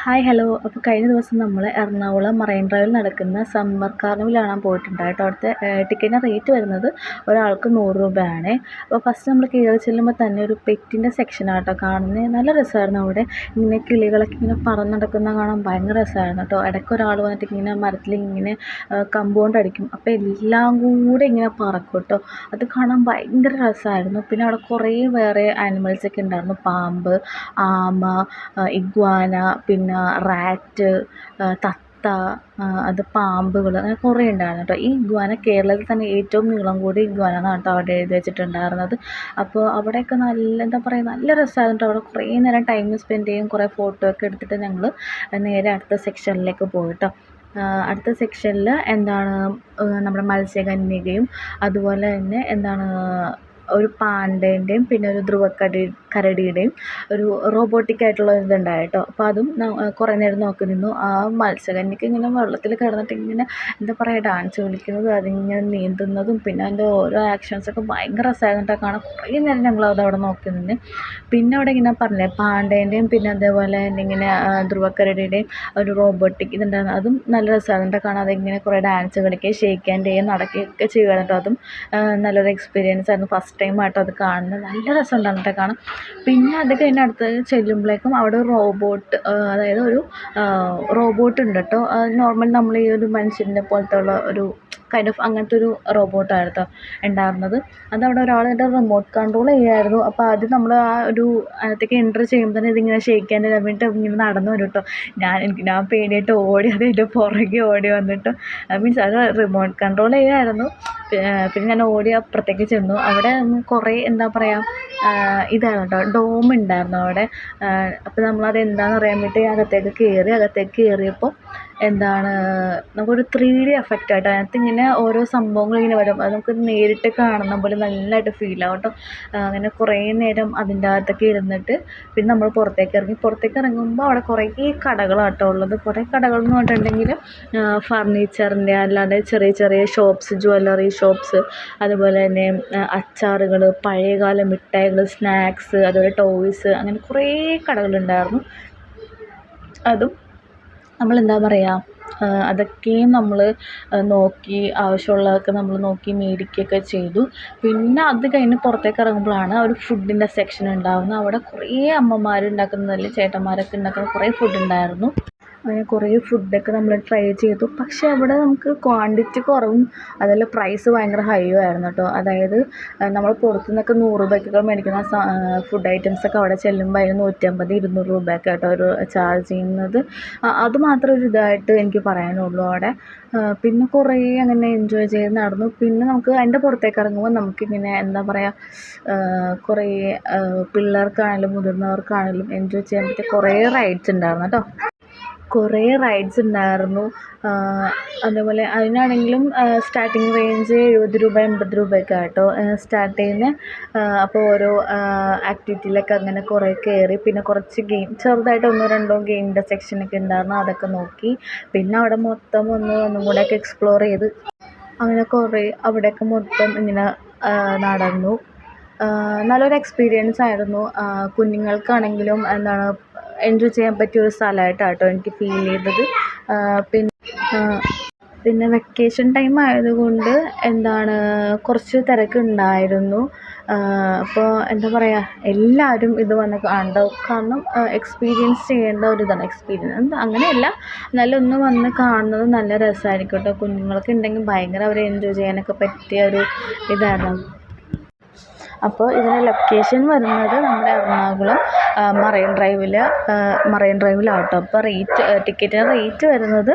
Hi hello. അപ്പോൾ കഴിഞ്ഞ ദിവസം നമ്മൾ എറണാകുളം മറൈൻ ഡ്രൈവിൽ നടക്കുന്ന സമ്മർ കാർണിവൽ കാണാൻ പോയിട്ടുണ്ട് കേട്ടോ. അവിടുത്തെ ടിക്കറ്റിന് റേറ്റ് വരുന്നത് ഒരാൾക്ക് 100 രൂപയാണ്. അപ്പോൾ ഫസ്റ്റ് നമ്മൾ കയറി ചെല്ലുമ്പോൾ തന്നെ ഒരു പെറ്റിൻ്റെ സെക്ഷനാണ് കേട്ടോ കാണുന്നത്. നല്ല രസമായിരുന്നു. അവിടെ ഇങ്ങനെ കിളികളൊക്കെ ഇങ്ങനെ പറന്ന് നടക്കുന്ന കാണാൻ ഭയങ്കര രസമായിരുന്നു കേട്ടോ. ഇടയ്ക്ക് ഒരാൾ വന്നിട്ട് ഇങ്ങനെ മരത്തിലിങ്ങനെ കമ്പൗണ്ട് അടിക്കും. അപ്പോൾ എല്ലാം കൂടെ ഇങ്ങനെ പറക്കും കേട്ടോ. അത് കാണാൻ ഭയങ്കര രസമായിരുന്നു. പിന്നെ അവിടെ കുറേ വേറെ ആനിമൽസൊക്കെ ഉണ്ടായിരുന്നു. പാമ്പ്, ആമ, ഇഗ്വാന, പിന്നെ റാറ്റ്, തത്ത, അത് പാമ്പുകൾ, അങ്ങനെ കുറേ ഉണ്ടായിരുന്നു കേട്ടോ. ഈ ഇഗ്വാന കേരളത്തിൽ തന്നെ ഏറ്റവും നീളം കൂടിയ ഇഗ്വാന എന്നാണ് കേട്ടോ അവിടെ എഴുതി വെച്ചിട്ടുണ്ടായിരുന്നത്. അപ്പോൾ അവിടെയൊക്കെ നല്ല എന്താ പറയുക, നല്ല രസമായിരുന്നു കേട്ടോ. അവിടെ കുറേ നേരം ടൈം സ്പെൻഡ് ചെയ്യും. കുറേ ഫോട്ടോ ഒക്കെ എടുത്തിട്ട് ഞങ്ങൾ നേരെ അടുത്ത സെക്ഷനിലേക്ക് പോയി കേട്ടോ. അടുത്ത സെക്ഷനിൽ എന്താണ് നമ്മുടെ മത്സ്യകന്യകയും അതുപോലെ തന്നെ എന്താണ് ഒരു പാണ്ടേൻ്റെയും പിന്നെ ഒരു കരടിയുടെയും ഒരു റോബോട്ടിക് ആയിട്ടുള്ള ഇതുണ്ടായി കേട്ടോ. അപ്പോൾ അതും കുറേ നേരം നോക്കി നിന്നു. ആ മത്സ്യകന്യക്ക് ഇങ്ങനെ വെള്ളത്തിൽ കിടന്നിട്ട് ഇങ്ങനെ എന്താ പറയുക ഡാൻസ് കളിക്കുന്നതും അതിങ്ങനെ നീന്തുന്നതും പിന്നെ അതിൻ്റെ ഓരോ ആക്ഷൻസൊക്കെ ഭയങ്കര രസമായിരുന്നു കേട്ടോ കാണാൻ. കുറേ നേരം ഞങ്ങളത് അവിടെ നോക്കി നിന്ന്. പിന്നെ അവിടെ ഇങ്ങനെ പറഞ്ഞില്ലേ പാണ്ടേൻ്റെയും പിന്നെ അതേപോലെ തന്നെ ഇങ്ങനെ ധ്രുവക്കരടിയുടെയും ഒരു റോബോട്ടിക് ഇതുണ്ടായിരുന്നു. അതും നല്ല രസമായിരുന്നു കേട്ടോ കാണാൻ. അതിങ്ങനെ കുറേ ഡാൻസ് കളിക്കുകയും ഷേക്ക് ഹാൻഡ് ചെയ്യുകയും നടക്കുകയൊക്കെ ചെയ്യുകയാണ് കേട്ടോ. അതും നല്ലൊരു എക്സ്പീരിയൻസ് ആയിരുന്നു. ഫസ്റ്റ് ടൈം ആയിട്ടോ അത് കാണുന്നത്. നല്ല രസമുണ്ടായിരുന്നു കേട്ടോ കാണാൻ. പിന്നെ അത് കഴിഞ്ഞ് അടുത്ത് ചെല്ലുമ്പോഴേക്കും അവിടെ ഒരു റോബോട്ട്, അതായത് ഒരു റോബോട്ട് ഉണ്ട് കേട്ടോ. നോർമൽ നമ്മൾ ഈ ഒരു മനുഷ്യൻ്റെ പോലത്തെ ഉള്ള ഒരു കൈൻഡ് ഓഫ് അങ്ങനത്തെ ഒരു റോബോട്ടായിരുന്നു കേട്ടോ ഉണ്ടായിരുന്നത്. അതവിടെ ഒരാളുടെ റിമോട്ട് കൺട്രോൾ ചെയ്യുമായിരുന്നു. അപ്പോൾ ആദ്യം നമ്മൾ ആ ഒരു അതിനകത്തേക്ക് എൻ്റർ ചെയ്യുമ്പോൾ തന്നെ ഇതിങ്ങനെ ഷെയ്ക്കാൻ വേണ്ടിയിട്ട് ഇങ്ങനെ നടന്നു വരും കേട്ടോ. ഞാൻ പേടിയായിട്ട് ഓടി, അതിൻ്റെ പുറകെ ഓടി വന്നിട്ട് മീൻസ് അത് റിമോട്ട് കൺട്രോൾ ചെയ്യുമായിരുന്നു. പിന്നെ ഞാൻ ഓടി അപ്പുറത്തേക്ക് ചെന്നു. അവിടെ കുറേ എന്താ പറയുക ഇതായിരുന്നു കേട്ടോ, ഡോം ഉണ്ടായിരുന്നു അവിടെ. അപ്പോൾ നമ്മളത് എന്താണെന്ന് അറിയാൻ വേണ്ടി അകത്തേക്ക് കയറിയപ്പോൾ എന്താണ് നമുക്കൊരു 3D എഫക്റ്റ് ആയിട്ട് അതിനകത്ത് ഇങ്ങനെ ഓരോ സംഭവങ്ങളിങ്ങനെ വരും. അത് നമുക്ക് നേരിട്ട് കാണുന്ന പോലെ നല്ലതായിട്ട് ഫീലാവും കേട്ടോ. അങ്ങനെ കുറേ നേരം അതിൻ്റെ അകത്തൊക്കെ ഇരുന്നിട്ട് പിന്നെ നമ്മൾ പുറത്തേക്ക് ഇറങ്ങുമ്പോൾ അവിടെ കുറേ കടകളാട്ടോ ഉള്ളത്. കുറേ കടകളെന്ന് പറഞ്ഞിട്ടുണ്ടെങ്കിൽ ഫർണിച്ചറിൻ്റെ അല്ലാതെ ചെറിയ ചെറിയ ഷോപ്സ്, ജ്വല്ലറി ഷോപ്സ്, അതുപോലെ തന്നെ അച്ചാറുകൾ, പഴയകാല മിഠായികൾ, സ്നാക്സ്, അതുപോലെ ടോയ്സ്, അങ്ങനെ കുറേ കടകളുണ്ടായിരുന്നു. അതും നമ്മളെന്താ പറയുക, അതൊക്കെയും നമ്മൾ നോക്കി ആവശ്യമുള്ളതൊക്കെ നമ്മൾ നോക്കി മേടിക്കുകയൊക്കെ ചെയ്തു. പിന്നെ അത് കഴിഞ്ഞ് പുറത്തേക്ക് ഇറങ്ങുമ്പോഴാണ് ഒരു ഫുഡിൻ്റെ സെക്ഷൻ ഉണ്ടാകുന്നത്. അവിടെ കുറേ അമ്മമാരുണ്ടാക്കുന്നതല്ല ചേട്ടന്മാരൊക്കെ ഉണ്ടാക്കുന്ന കുറേ ഫുഡുണ്ടായിരുന്നു. അങ്ങനെ കുറേ ഫുഡൊക്കെ നമ്മൾ ട്രൈ ചെയ്തു. പക്ഷേ അവിടെ നമുക്ക് ക്വാണ്ടിറ്റി കുറവും അതുപോലെ പ്രൈസ് ഭയങ്കര ഹൈയും ആയിരുന്നു കേട്ടോ. അതായത് നമ്മൾ പുറത്തു നിന്നൊക്കെ 100 രൂപയ്ക്കൊക്കെ മേടിക്കുന്ന ഫുഡ് ഐറ്റംസൊക്കെ അവിടെ ചെല്ലുമ്പോൾ അതിന് 150, 200 രൂപയൊക്കെ കേട്ടോ ഒരു ചാർജ് ചെയ്യുന്നത്. അത് മാത്രം ഒരു ഇതായിട്ട് എനിക്ക് പറയാനുള്ളൂ അവിടെ. പിന്നെ കുറേ അങ്ങനെ എൻജോയ് ചെയ്ത് നടന്നു. പിന്നെ നമുക്ക് അതിൻ്റെ പുറത്തേക്ക് ഇറങ്ങുമ്പോൾ നമുക്കിങ്ങനെ എന്താ പറയുക, കുറേ പിള്ളേർക്കാണെങ്കിലും മുതിർന്നവർക്കാണെങ്കിലും എൻജോയ് ചെയ്യാൻ പറ്റിയ കുറേ റൈഡ്സ് ഉണ്ടായിരുന്നു കേട്ടോ. അതേപോലെ അതിനാണെങ്കിലും സ്റ്റാർട്ടിങ് റേഞ്ച് 70 രൂപ 80 രൂപയൊക്കെ കേട്ടോ സ്റ്റാർട്ട് ചെയ്യുന്നത്. അപ്പോൾ ഓരോ ആക്ടിവിറ്റിയിലൊക്കെ അങ്ങനെ കുറേ കയറി. പിന്നെ കുറച്ച് ഗെയിം ചെറുതായിട്ട് 1-2 ഗെയിമിൻ്റെ സെക്ഷനൊക്കെ ഉണ്ടായിരുന്നു. അതൊക്കെ നോക്കി. പിന്നെ അവിടെ മൊത്തം ഒന്നും കൂടെയൊക്കെ എക്സ്പ്ലോർ ചെയ്ത് അങ്ങനെ കുറേ അവിടെയൊക്കെ മൊത്തം ഇങ്ങനെ നടന്നു. നല്ലൊരു എക്സ്പീരിയൻസ് ആയിരുന്നു. കുഞ്ഞുങ്ങൾക്കാണെങ്കിലും എന്താണ് എൻജോയ് ചെയ്യാൻ പറ്റിയ ഒരു സ്ഥലമായിട്ടാണ് കേട്ടോ എനിക്ക് ഫീൽ ചെയ്തത്. പിന്നെ വെക്കേഷൻ ടൈം ആയതുകൊണ്ട് എന്താണ് കുറച്ച് തിരക്കുണ്ടായിരുന്നു. അപ്പോൾ എന്താ പറയുക, എല്ലാവരും ഇത് വന്ന് കാണണം. കാരണം എക്സ്പീരിയൻസ് ചെയ്യേണ്ട ഒരു ഇതാണ്. എക്സ്പീരിയൻസ് അങ്ങനെയല്ല, എന്നാലും ഒന്ന് വന്ന് കാണുന്നത് നല്ല രസമായിരിക്കും കേട്ടോ. കുഞ്ഞുങ്ങളൊക്കെ ഉണ്ടെങ്കിൽ ഭയങ്കര അവരെ എൻജോയ് ചെയ്യാനൊക്കെ പറ്റിയ ഒരു ഇതാണ്. അപ്പോൾ ഇതിൻ്റെ ലൊക്കേഷൻ വരുന്നത് നമ്മുടെ എറണാകുളം മറൈൻ ഡ്രൈവിലാട്ടോ. അപ്പോൾ ടിക്കറ്റിന് റേറ്റ് വരുന്നത്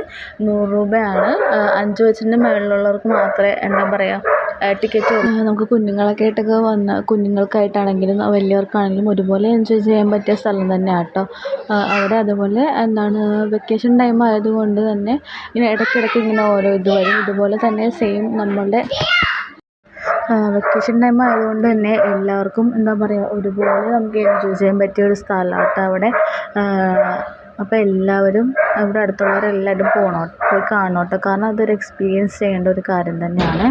100 രൂപയാണ്. 5 വയസ്സിൻ്റെ മുകളിലുള്ളവർക്ക് മാത്രമേ എന്താ പറയുക ടിക്കറ്റ്. നമുക്ക് കുഞ്ഞുങ്ങൾക്കായിട്ടാണെങ്കിലും വലിയവർക്കാണെങ്കിലും ഒരുപോലെ എൻജോയ് ചെയ്യാൻ പറ്റിയ സ്ഥലം തന്നെയാണ് കേട്ടോ. അവിടെ അതുപോലെ എന്താണ് വെക്കേഷൻ ടൈം ആയതുകൊണ്ട് തന്നെ ഇങ്ങനെ ഇടയ്ക്കിടയ്ക്ക് ഇങ്ങനെ ഓരോ ഇത് വരും. ഇതുപോലെ തന്നെ സെയിം നമ്മളുടെ വെക്കേഷൻ ടൈം ആയതുകൊണ്ട് തന്നെ എല്ലാവർക്കും എന്താ പറയുക ഒരുപോലെ നമുക്ക് എൻജോയ് ചെയ്യാൻ പറ്റിയ ഒരു സ്ഥലമാട്ടോ അവിടെ. അപ്പോൾ എല്ലാവരും ഇവിടെ അടുത്തുള്ളവരെല്ലാവരും പോയി കാണണം കേട്ടോ. കാരണം അതൊരു എക്സ്പീരിയൻസ് ചെയ്യേണ്ട ഒരു കാര്യം തന്നെയാണ്.